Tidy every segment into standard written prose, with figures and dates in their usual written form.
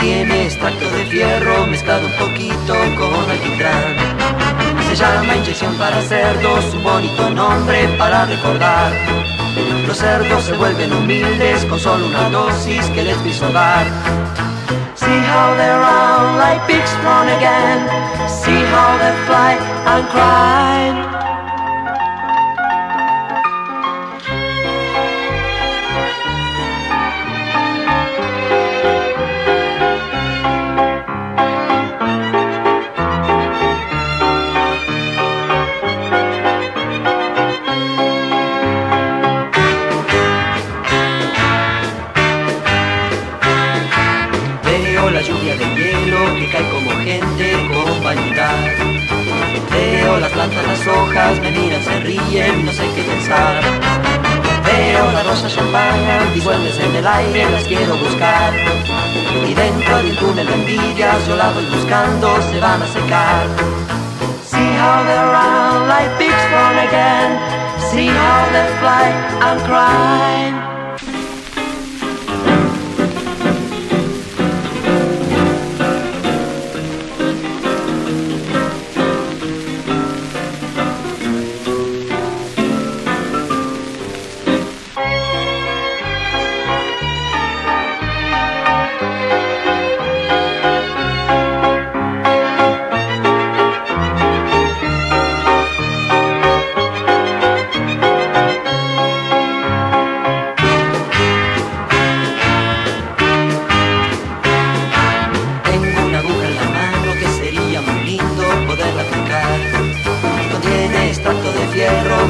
Contiene extracto de fierro mezclado un poquito con alquitrán. Se llama inyección para cerdos, un bonito nombre para recordar. Los cerdos se vuelven humildes con solo una dosis que les hizo dar. See how they run like pigs born again. See how they fly and cry. La lluvia de hielo que cae como gente con vanidad. Veo las plantas, las hojas, me miran, se ríen, no sé qué pensar. Veo las rosas champañas, disuelves en el aire, las quiero buscar. Y dentro de un túnel de envidias, yo la voy buscando, se van a secar. See how they run like pigs born again. See how they fly and cry.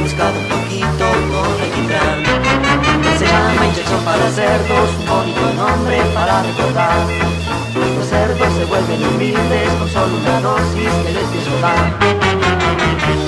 Mezclado un poquito con alquitrán. Se llama inyección para cerdos, un bonito nombre para recordar. Los cerdos se vuelven humildes con solo una dosis que les hizo dar.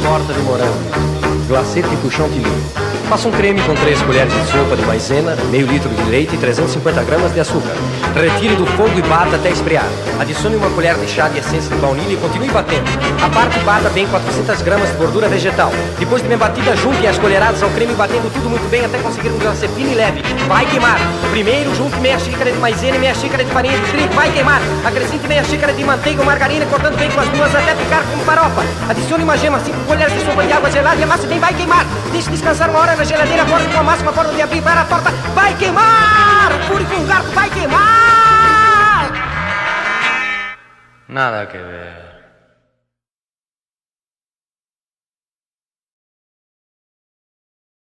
Torta de morango, glacê tipo chantilly. Faça um creme com 3 colheres de sopa de maisena, meio litro de leite e 350 gramas de açúcar. Retire do fogo e bata até esfriar. Adicione uma colher de chá de essência de baunilha e continue batendo. A parte bata bem 400 gramas de gordura vegetal. Depois de bem batida, junte as colheradas ao creme batendo tudo muito bem até conseguir um glacê fino e leve. Vai queimar. Primeiro junte meia xícara de maisena e meia xícara de farinha de trigo. Vai queimar. Acrescente meia xícara de manteiga ou margarina cortando bem com as duas até ficar como farofa. Adicione uma gema, 5 colheres de sopa de água gelada e amasse bem. Vai queimar. Deixe descansar uma hora na geladeira, corte com a máxima forma de abrir para a torta. Vai queimar! Fure com um garfo, vai queimar! Nada que ver.